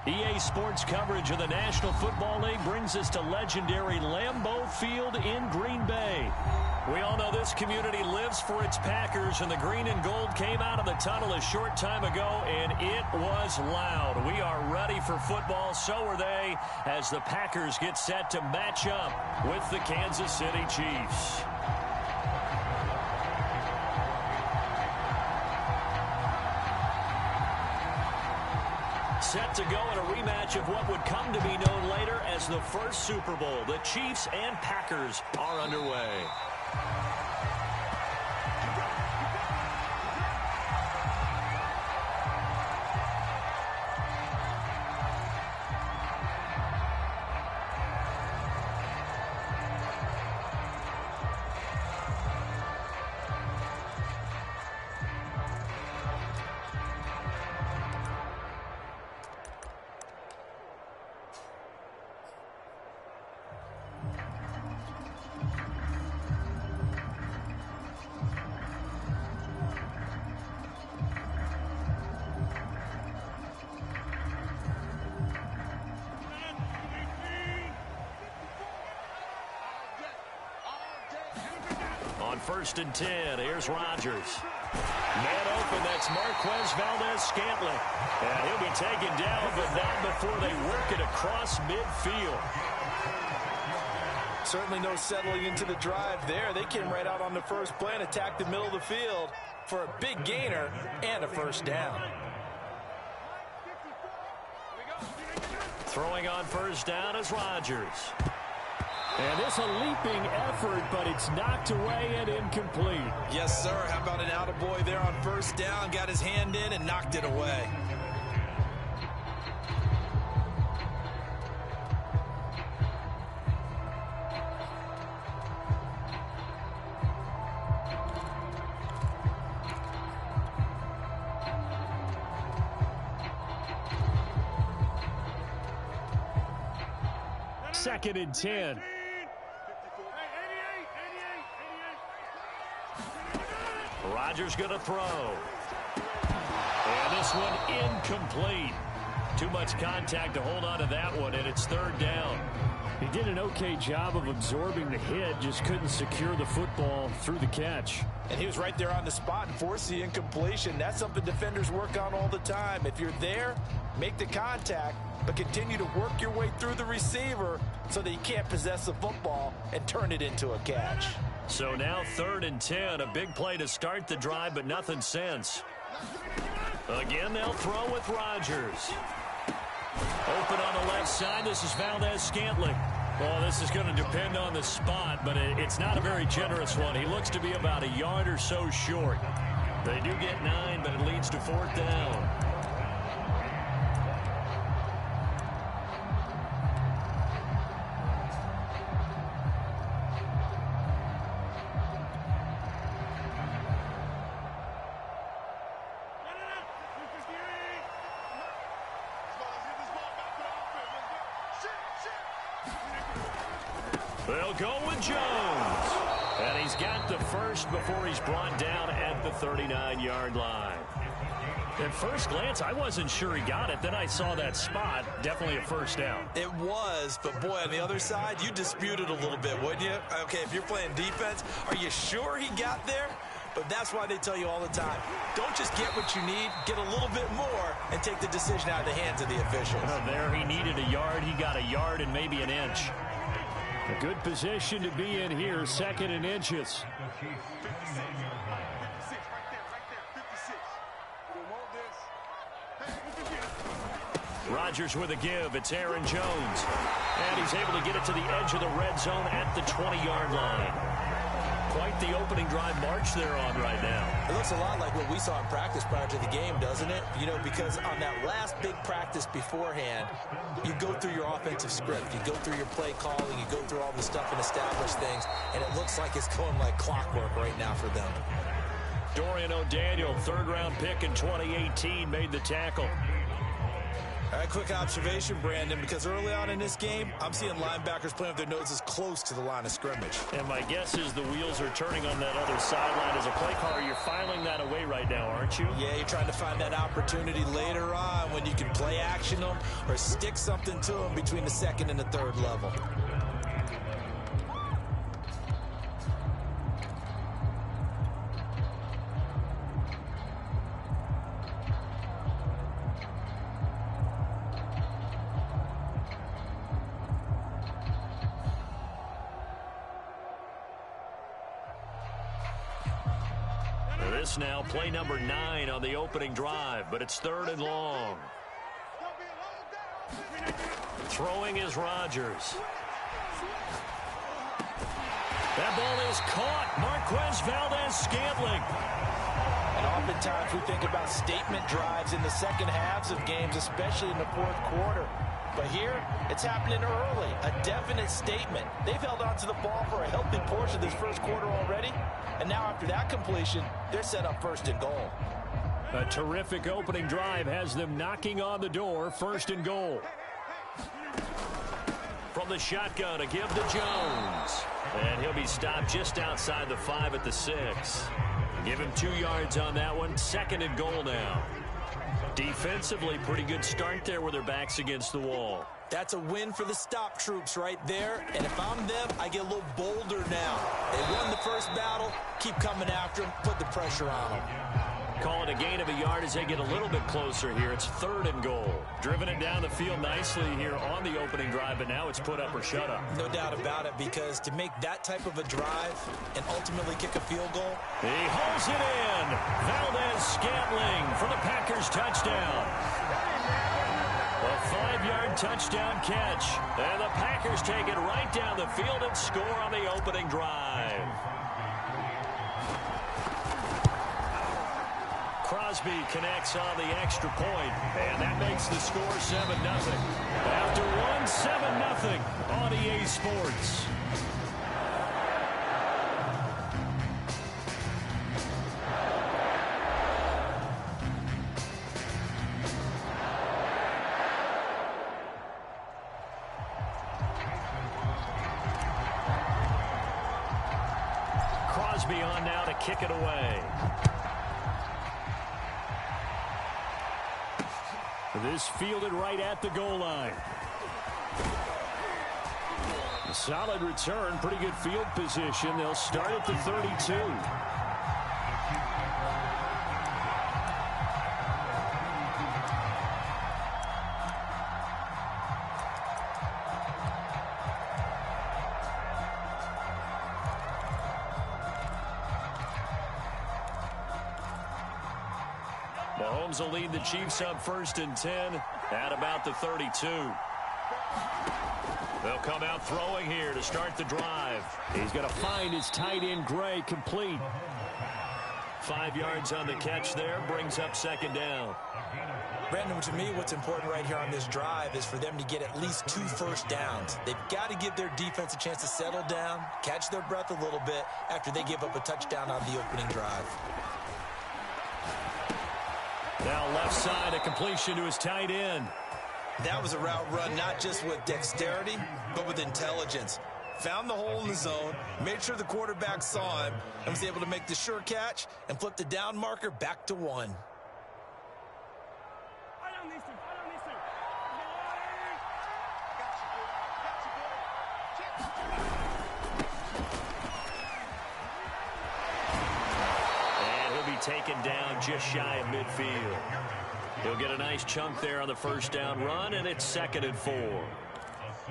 EA Sports coverage of the National Football League brings us to legendary Lambeau Field in Green Bay. We all know this community lives for its Packers, and the green and gold came out of the tunnel a short time ago, and it was loud. We are ready for football, so are they, as the Packers get set to match up with the Kansas City Chiefs. Set to go in a rematch of what would come to be known later as the first Super Bowl. The Chiefs and Packers are underway. On 1st and 10, here's Rodgers. Man open, that's Marquez Valdez-Scantling. And he'll be taken down, but not before they work it across midfield. Certainly no settling into the drive there. They came right out on the first play and attacked the middle of the field for a big gainer and a first down. Throwing on 1st down is Rodgers. And this a leaping effort, but it's knocked away and incomplete. Yes, sir. How about an attaboy there on 1st down? Got his hand in and knocked it away. Second and 10. Rodgers going to throw. And this one incomplete. Too much contact to hold on to that one, and it's 3rd down. He did an okay job of absorbing the hit, just couldn't secure the football through the catch. And he was right there on the spot and forced the incompletion. That's something defenders work on all the time. If you're there, make the contact, but continue to work your way through the receiver so that you can't possess the football and turn it into a catch. So now 3rd and 10, a big play to start the drive, but nothing since. Again, they'll throw with Rodgers. Open on the left side, this is Valdez-Scantling. Well, this is going to depend on the spot, but it's not a very generous one. He looks to be about a yard or so short. They do get 9, but it leads to 4th down. They'll go with Jones. And he's got the first before he's brought down at the 39-yard line. At first glance, I wasn't sure he got it. Then I saw that spot. Definitely a first down. It was, but boy, on the other side, you dispute it a little bit, wouldn't you? Okay, if you're playing defense, are you sure he got there? But that's why they tell you all the time, don't just get what you need, get a little bit more, and take the decision out of the hands of the officials. There he needed a yard. He got a yard and maybe an inch. A good position to be in here, 2nd and inches. Rodgers with a give. It's Aaron Jones. And he's able to get it to the edge of the red zone at the 20-yard line. Quite the opening drive march they're on right now. It looks a lot like what we saw in practice prior to the game, doesn't it? You know, because on that last big practice beforehand, you go through your offensive script. You go through your play calling. You go through all the stuff and establish things. And it looks like it's going like clockwork right now for them. Dorian O'Daniel, 3rd-round pick in 2018, made the tackle. All right, quick observation, Brandon, because early on in this game, I'm seeing linebackers playing with their noses close to the line of scrimmage. And my guess is the wheels are turning on that other sideline. As a play caller, you're filing that away right now, aren't you? Yeah, you're trying to find that opportunity later on when you can play action them or stick something to them between the second and the third level. This now play number 9 on the opening drive, but it's 3rd and long. Throwing is Rodgers. That ball is caught. Marquez Valdez-Scantling. And oftentimes we think about statement drives in the second halves of games, especially in the fourth quarter. But here, it's happening early, a definite statement. They've held on to the ball for a healthy portion of this first quarter already, and now after that completion, they're set up 1st and goal. A terrific opening drive has them knocking on the door, 1st and goal. From the shotgun, a give to Jones. And he'll be stopped just outside the 5 at the 6. Give him 2 yards on that one, 2nd and goal now. Defensively, pretty good start there with their backs against the wall. That's a win for the stop troops right there. And if I'm them, I get a little bolder now. They won the first battle. Keep coming after them. Put the pressure on them. Call it a gain of a yard as they get a little bit closer here. It's 3rd and goal. Driven it down the field nicely here on the opening drive, but now it's put up or shut up. No doubt about it, because to make that type of a drive and ultimately kick a field goal. He hauls it in. Valdez-Scantling for the Packers touchdown. A 5-yard touchdown catch. And the Packers take it right down the field and score on the opening drive. Crosby connects on the extra point, and that makes the score 7-0. After one, 7-0 on EA Sports. Crosby on now to kick it away. This fielded right at the goal line. A solid return, pretty good field position. They'll start at the 32. Mahomes will lead the Chiefs up 1st and 10 at about the 32. They'll come out throwing here to start the drive. He's going to find his tight end Gray complete. 5 yards on the catch there, brings up 2nd down. Brandon, to me, what's important right here on this drive is for them to get at least 2 first downs. They've got to give their defense a chance to settle down, catch their breath a little bit after they give up a touchdown on the opening drive. Now left side, a completion to his tight end. That was a route run not just with dexterity, but with intelligence. Found the hole in the zone, made sure the quarterback saw him, and was able to make the sure catch and flip the down marker back to 1. Taken down just shy of midfield. He'll get a nice chunk there on the first down run, and it's 2nd and 4.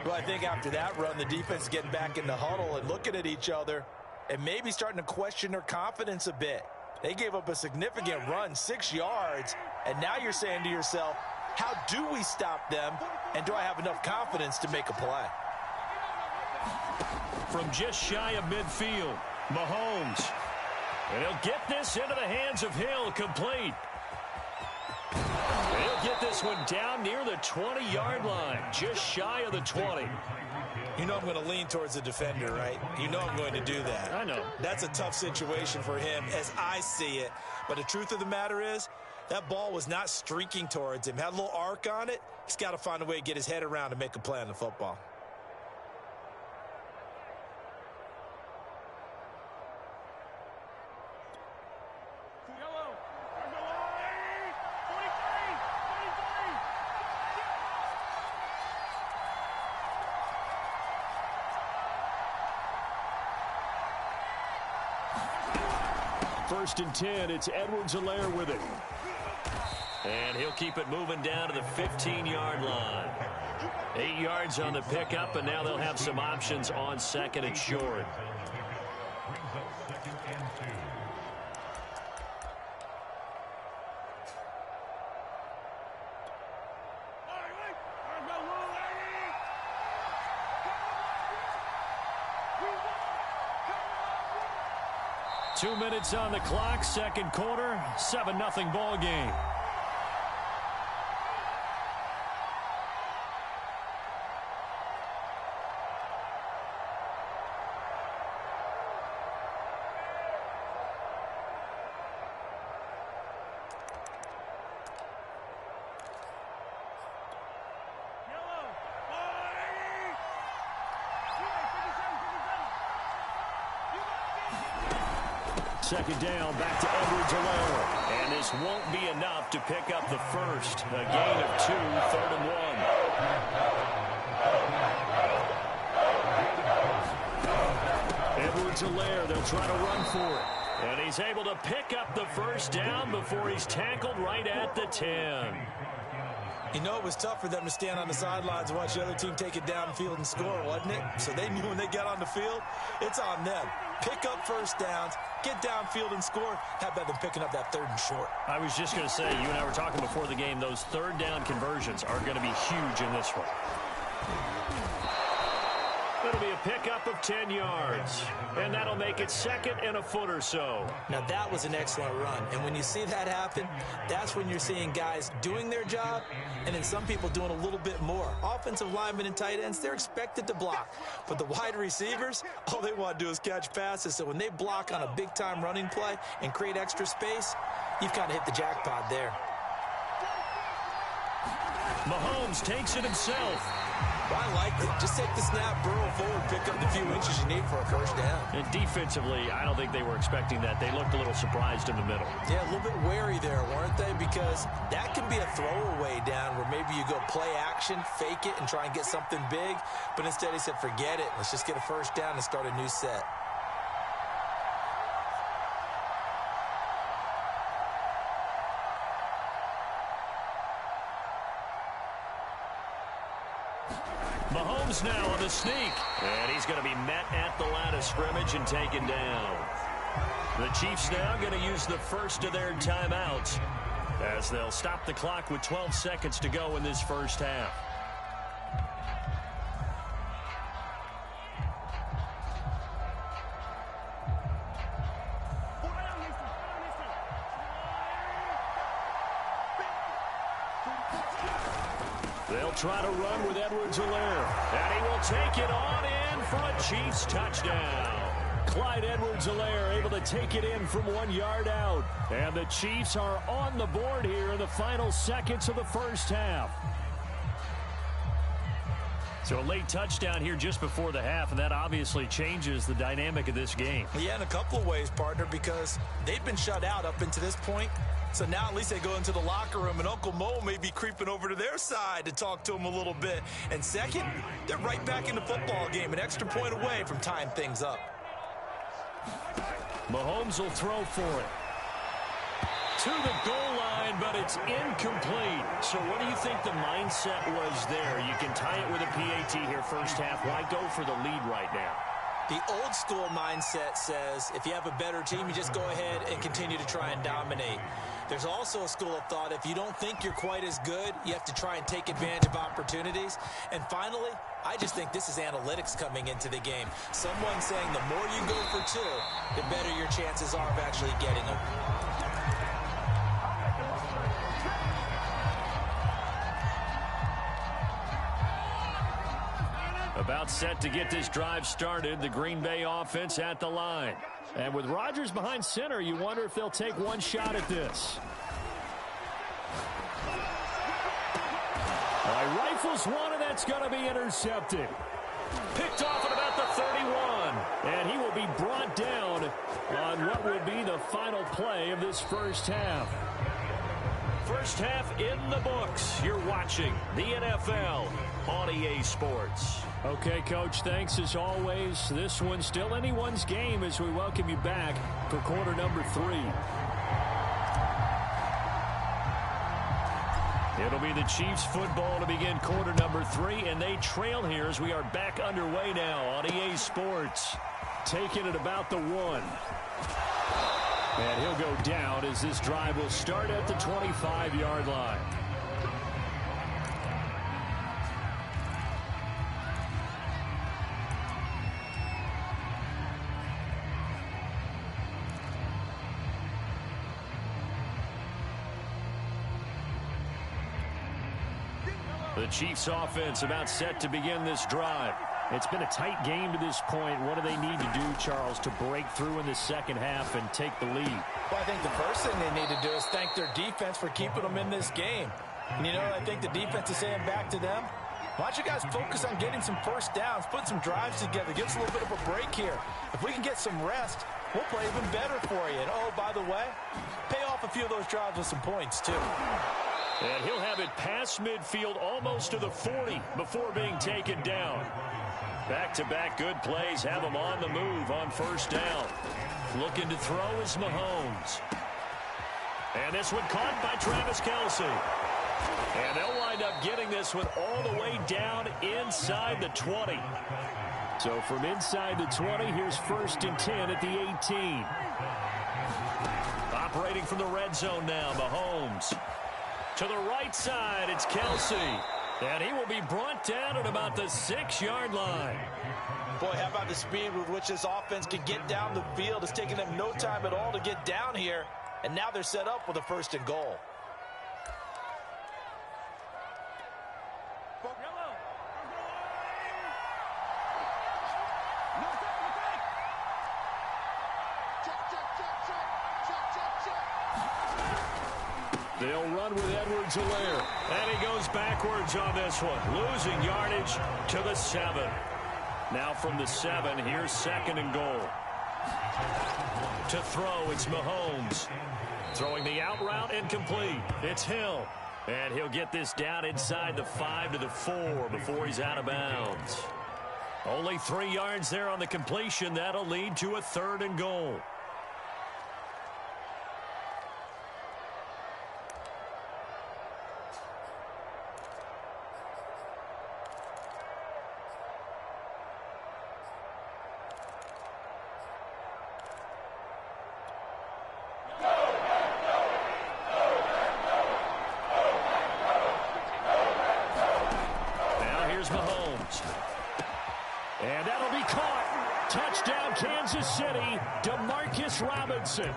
Well, I think after that run, the defense getting back in the huddle and looking at each other and maybe starting to question their confidence a bit. They gave up a significant run, 6 yards, and now you're saying to yourself, how do we stop them, and do I have enough confidence to make a play? From just shy of midfield, Mahomes. And he'll get this into the hands of Hill, complete. He'll get this one down near the 20-yard line, just shy of the 20. You know I'm going to lean towards the defender, right? You know I'm going to do that. I know. That's a tough situation for him as I see it. But the truth of the matter is, that ball was not streaking towards him. Had a little arc on it. He's got to find a way to get his head around and make a play on the football. First and 10, it's Edwards-Helaire with it. And he'll keep it moving down to the 15-yard line. 8 yards on the pickup, and now they'll have some options on second and short. Two minutes on the clock, second quarter, 7-0 ball game. Second down, back to Edwards-Helaire. And this won't be enough to pick up the first. A gain of 2, 3rd and 1. Edwards-Helaire, they'll try to run for it. And he's able to pick up the first down before he's tackled right at the 10. You know, it was tough for them to stand on the sidelines and watch the other team take it downfield and score, wasn't it? So they knew when they got on the field, it's on them. Pick up first downs, get downfield and score. How about them picking up that 3rd and short? I was just going to say, you and I were talking before the game, those 3rd down conversions are going to be huge in this one. It'll be a pickup of 10 yards, and that'll make it 2nd and a foot or so. Now, that was an excellent run, and when you see that happen, that's when you're seeing guys doing their job, and then some people doing a little bit more. Offensive linemen and tight ends, they're expected to block, but the wide receivers, all they want to do is catch passes, so when they block on a big-time running play and create extra space, you've kind of hit the jackpot there. Mahomes takes it himself. I like it. Just take the snap, burrow forward, pick up the few inches you need for a first down. And defensively, I don't think they were expecting that. They looked a little surprised in the middle. Yeah, a little bit wary there, weren't they? Because that can be a throwaway down where maybe you go play action, fake it, and try and get something big. But instead he said, forget it. Let's just get a first down and start a new set. Mahomes now on the sneak. And he's going to be met at the line of scrimmage and taken down. The Chiefs now going to use the first of their timeouts as they'll stop the clock with 12 seconds to go in this first half. They'll try to run with Edwards-Helaire. And he will take it on in for a Chiefs touchdown. Clyde Edwards-Helaire able to take it in from 1 yard out. And the Chiefs are on the board here in the final seconds of the first half. So a late touchdown here just before the half, and that obviously changes the dynamic of this game. Yeah, in a couple of ways, partner, because they've been shut out up until this point. So now at least they go into the locker room, and Uncle Mo may be creeping over to their side to talk to them a little bit. And second, they're right back in the football game, an extra point away from tying things up. Mahomes will throw for it. To the goal line, but it's incomplete. So what do you think the mindset was there? You can tie it with a PAT here first half. Why go for the lead right now? The old school mindset says if you have a better team, you just go ahead and continue to try and dominate. There's also a school of thought, if you don't think you're quite as good, you have to try and take advantage of opportunities. And finally, I just think this is analytics coming into the game. Someone saying the more you go for two, the better your chances are of actually getting them. About set to get this drive started, the Green Bay offense at the line. And with Rodgers behind center, you wonder if they'll take one shot at this. Rifles one, and that's going to be intercepted. Picked off at about the 31. And he will be brought down on what will be the final play of this first half. First half in the books. You're watching the NFL on EA Sports. Okay, Coach, thanks as always. This one's still anyone's game as we welcome you back for quarter number 3. It'll be the Chiefs football to begin quarter number 3, and they trail here as we are back underway now on EA Sports. Taking it about the 1. And he'll go down as this drive will start at the 25-yard line. The Chiefs offense about set to begin this drive. It's been a tight game to this point. What do they need to do, Charles, to break through in the second half and take the lead? Well, I think the first thing they need to do is thank their defense for keeping them in this game. And, you know, I think the defense is saying back to them, why don't you guys focus on getting some first downs, put some drives together, give us a little bit of a break here. If we can get some rest, we'll play even better for you. And, oh, by the way, pay off a few of those drives with some points, too. And he'll have it past midfield almost to the 40 before being taken down. Back-to-back good plays have him on the move on first down. Looking to throw is Mahomes. And this one caught by Travis Kelce. And they'll wind up getting this one all the way down inside the 20. So from inside the 20, here's 1st and 10 at the 18. Operating from the red zone now, Mahomes. To the right side, it's Kelce. And he will be brought down at about the 6-yard line. Boy, how about the speed with which this offense can get down the field? It's taking them no time at all to get down here. And now they're set up with a 1st and goal. They'll run with Edwards-Helaire. And he goes backwards on this one. Losing yardage to the 7. Now from the 7, here's 2nd and goal. To throw, it's Mahomes. Throwing the out route incomplete. It's Hill. And he'll get this down inside the 5 to the 4 before he's out of bounds. Only 3 yards there on the completion. That'll lead to a 3rd and goal. And that'll be caught. Touchdown, Kansas City. Robinson.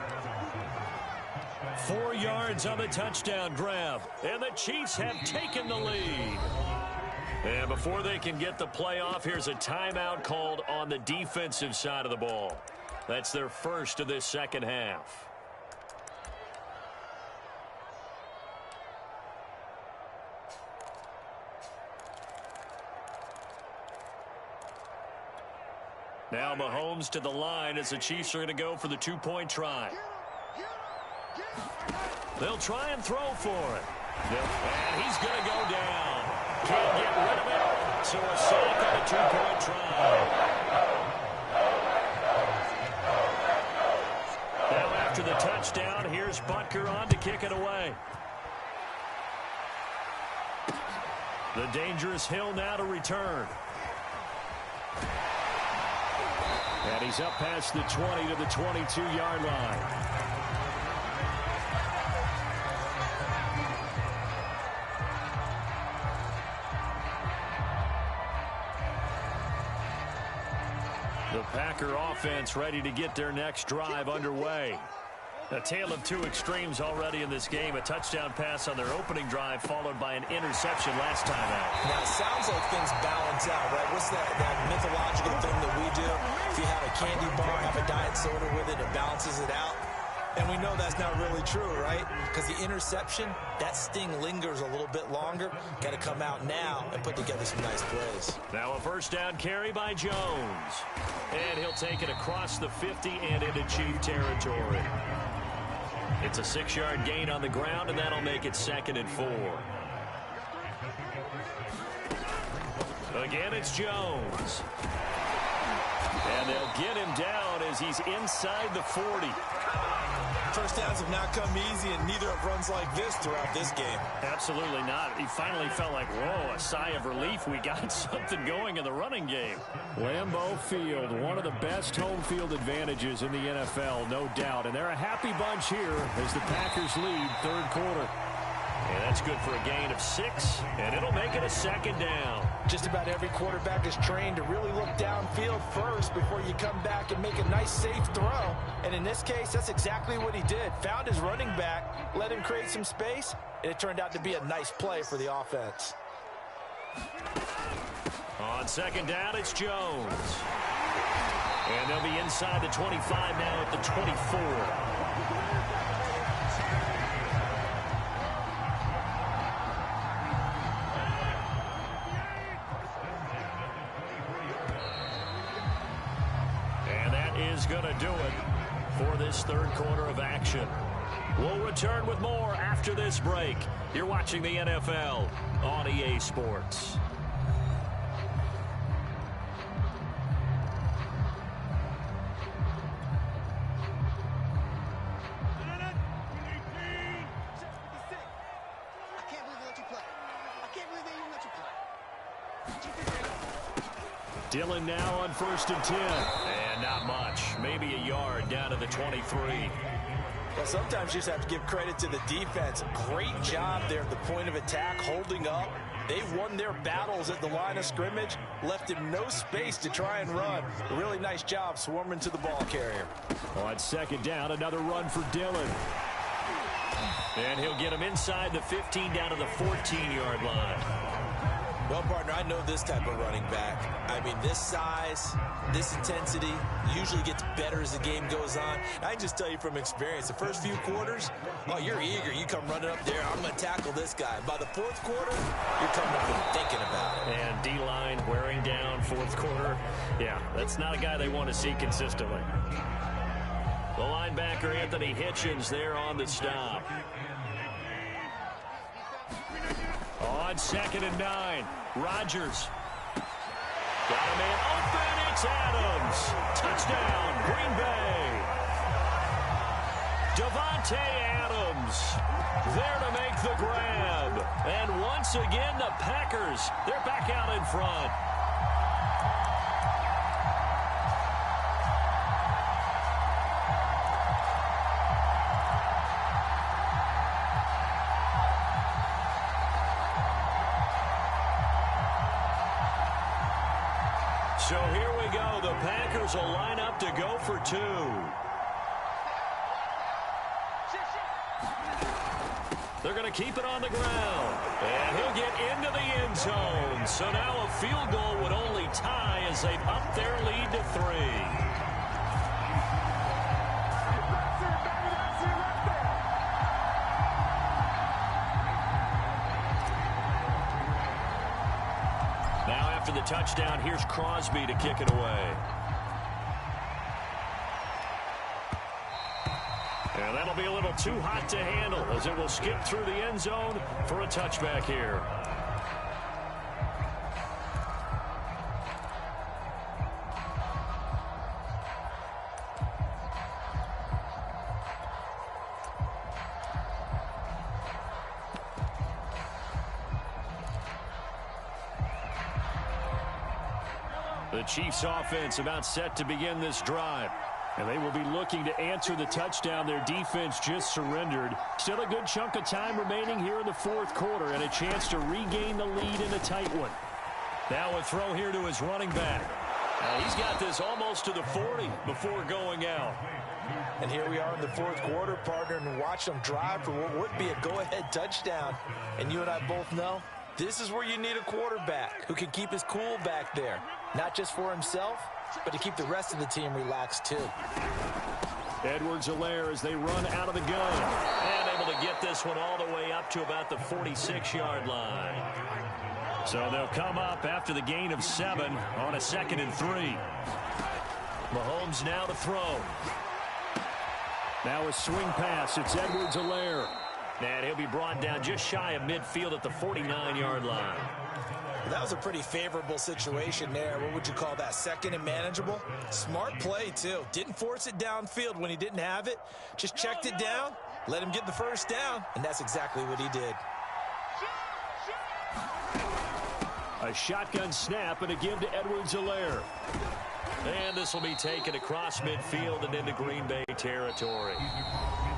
4 yards on the touchdown grab. And the Chiefs have taken the lead. And before they can get the play off, here's a timeout called on the defensive side of the ball. That's their first of this second half. Now Mahomes to the line as the Chiefs are going to go for the two-point try. They'll try and throw for it. And he's going to go down. Can't get rid of it. So a sack on a two-point try. Now after the touchdown, here's Butker on to kick it away. The dangerous Hill now to return. And he's up past the 20 to the 22-yard line. The Packer offense ready to get their next drive underway. A tale of two extremes already in this game. A touchdown pass on their opening drive followed by an interception last time out. Now, it sounds like things balance out, right? What's that mythological thing that we do? If you have a candy bar, have a diet soda with it, it balances it out. And we know that's not really true, right? Because the interception, that sting lingers a little bit longer. Got to come out now and put together some nice plays. Now a first down carry by Jones. And he'll take it across the 50 and into Chief territory. It's a 6-yard gain on the ground, and that'll make it 2nd and 4. Again, it's Jones. And they'll get him down as he's inside the 40. First downs have not come easy, and neither have runs like this throughout this game. Absolutely not. He finally felt like, whoa, a sigh of relief. We got something going in the running game. Lambeau Field, one of the best home field advantages in the NFL, no doubt. And they're a happy bunch here as the Packers lead 3rd quarter. And that's good for a gain of 6, and it'll make it a 2nd down. Just about every quarterback is trained to really look downfield first before you come back and make a nice, safe throw. And in this case, that's exactly what he did. Found his running back, let him create some space, and it turned out to be a nice play for the offense. On 2nd down, it's Jones. And they'll be inside the 25 now at the 24. Going to do it for this 3rd quarter of action. We'll return with more after this break. You're watching the NFL on EA Sports. Dillon now on 1st and 10. And not much. Maybe a yard down to the 23. Well, sometimes you just have to give credit to the defense. Great job there at the point of attack, holding up. They won their battles at the line of scrimmage, left him no space to try and run. A really nice job swarming to the ball carrier. On 2nd down, another run for Dillon. And he'll get him inside the 15 down to the 14-yard line. Well, partner, I know this type of running back. I mean, this size, this intensity usually gets better as the game goes on. I can just tell you from experience, the first few quarters, oh, you're eager. You come running up there, I'm going to tackle this guy. By the 4th quarter, you're coming up and thinking about it. And D-line wearing down 4th quarter. Yeah, that's not a guy they want to see consistently. The linebacker, Anthony Hitchens, there on the stop. On 2nd and 9, Rodgers. Got a man open, it's Adams. Touchdown, Green Bay. Davante Adams there to make the grab. And once again, the Packers, they're back out in front. So here we go. The Packers will line up to go for 2. They're going to keep it on the ground. And he'll get into the end zone. So now a field goal would only tie as they've upped their lead to 3. After the touchdown, here's Crosby to kick it away. And that'll be a little too hot to handle as it will skip through the end zone for a touchback here. The Chiefs offense about set to begin this drive. And they will be looking to answer the touchdown their defense just surrendered. Still a good chunk of time remaining here in the 4th quarter and a chance to regain the lead in a tight one. Now a throw here to his running back. He's got this almost to the 40 before going out. And here we are in the 4th quarter, partner, and watch them drive for what would be a go-ahead touchdown. And you and I both know this is where you need a quarterback who can keep his cool back there. Not just for himself, but to keep the rest of the team relaxed too. Edwards-Helaire as they run out of the gun. And able to get this one all the way up to about the 46-yard line. So they'll come up after the gain of 7 on a 2nd and 3. Mahomes now to throw. Now a swing pass. It's Edwards-Helaire. And he'll be brought down just shy of midfield at the 49-yard line. That was a pretty favorable situation there. What would you call that? 2nd and manageable? Smart play, too. Didn't force it downfield when he didn't have it. Just checked it down, let him get the first down, and that's exactly what he did. A shotgun snap and a give to Edwards-Helaire. And this will be taken across midfield and into Green Bay territory.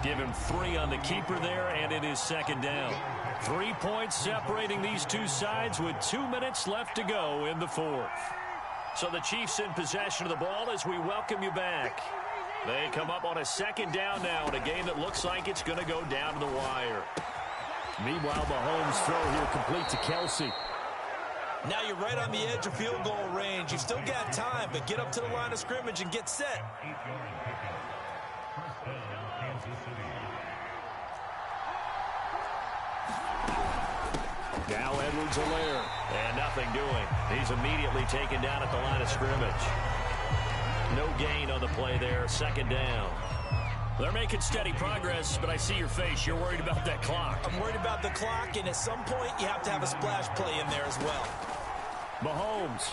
Give him 3 on the keeper there, and it is 2nd down. 3 points separating these two sides with 2 minutes left to go in the 4th. So the Chiefs in possession of the ball as we welcome you back. They come up on a 2nd down now in a game that looks like it's going to go down to the wire. Meanwhile, Mahomes' throw here complete to Kelsey. Now you're right on the edge of field goal range. You've still got time, but get up to the line of scrimmage and get set. Now Edwards-Helaire. And nothing doing. He's immediately taken down at the line of scrimmage. No gain on the play there. 2nd down. They're making steady progress, but I see your face. You're worried about that clock. I'm worried about the clock, and at some point, you have to have a splash play in there as well. Mahomes.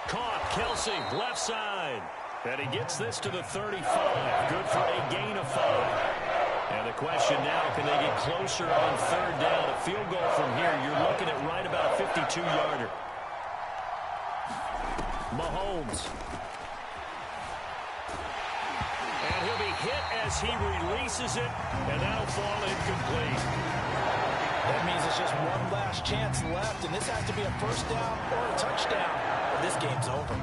Caught. Kelsey, left side. And he gets this to the 35. Good for a gain of 5. And the question now, can they get closer on 3rd down? A field goal from here, you're looking at right about a 52-yarder. Mahomes. And he'll be hit as he releases it, and that'll fall incomplete. That means it's just one last chance left, and this has to be a 1st down or a touchdown, or this game's over.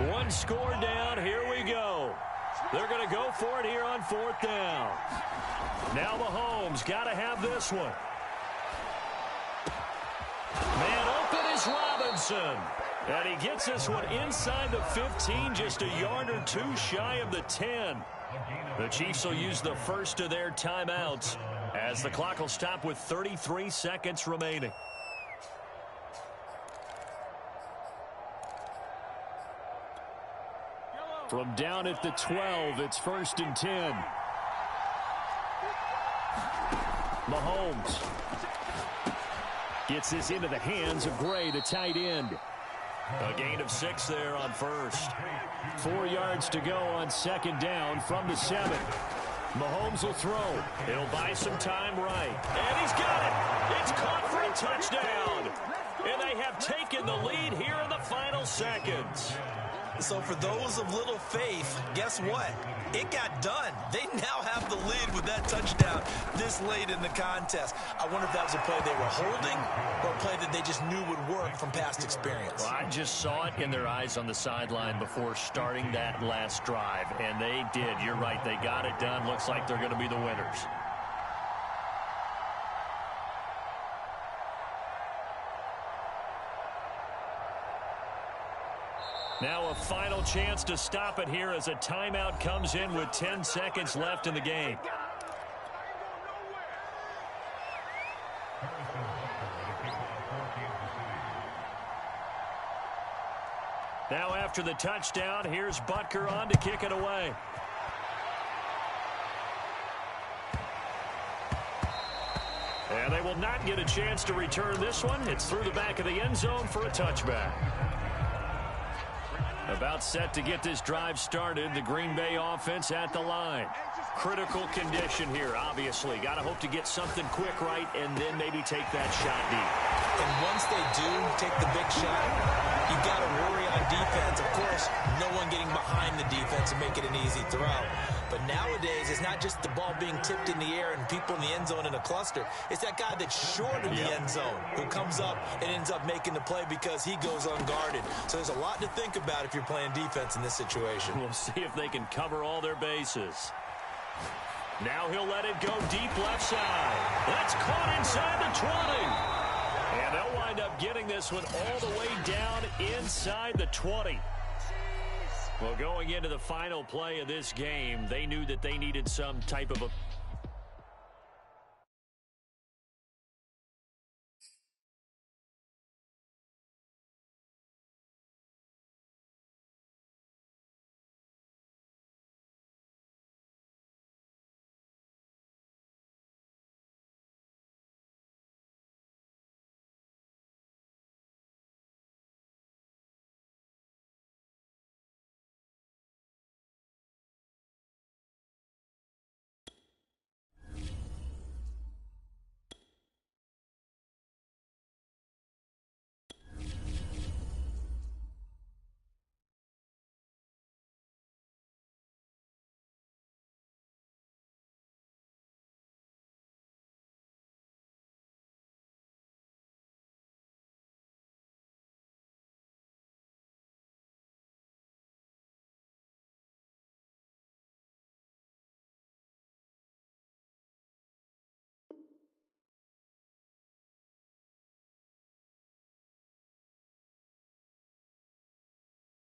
One score down. Here we go. They're going to go for it here on 4th down. Now Mahomes got to have this one. Man open is Robinson. And he gets this one inside the 15, just a yard or 2 shy of the 10. The Chiefs will use the first of their timeouts as the clock will stop with 33 seconds remaining. From down at the 12, it's 1st and 10. Mahomes gets this into the hands of Gray, the tight end. A gain of 6 there on 1st. 4 yards to go on 2nd down from the 7. Mahomes will throw. He'll buy some time right. And he's got it. It's caught for a touchdown. And they have taken the lead here in the final seconds. So for those of little faith, guess what? It got done. They now have the lead with that touchdown this late in the contest. I wonder if that was a play they were holding or a play that they just knew would work from past experience. Well, I just saw it in their eyes on the sideline before starting that last drive, and they did. You're right. They got it done. Looks like they're going to be the winners. Now a final chance to stop it here as a timeout comes in with 10 seconds left in the game. Now after the touchdown, here's Butker on to kick it away. And they will not get a chance to return this one. It's through the back of the end zone for a touchback. About set to get this drive started. The Green Bay offense at the line. Critical condition here, obviously. Got to hope to get something quick right and then maybe take that shot deep. And once they do take the big shot, you got to worry on defense. Of course, no one getting behind the defense and make it an easy throw. But nowadays, it's not just the ball being tipped in the air and people in the end zone in a cluster. It's that guy that's short of the end zone who comes up and ends up making the play because he goes unguarded. So there's a lot to think about if you're playing defense in this situation. We'll see if they can cover all their bases. Now he'll let it go deep left side. That's caught inside the 20. And they'll wind up getting this one all the way down inside the 20. Well, going into the final play of this game, they knew that they needed some type of a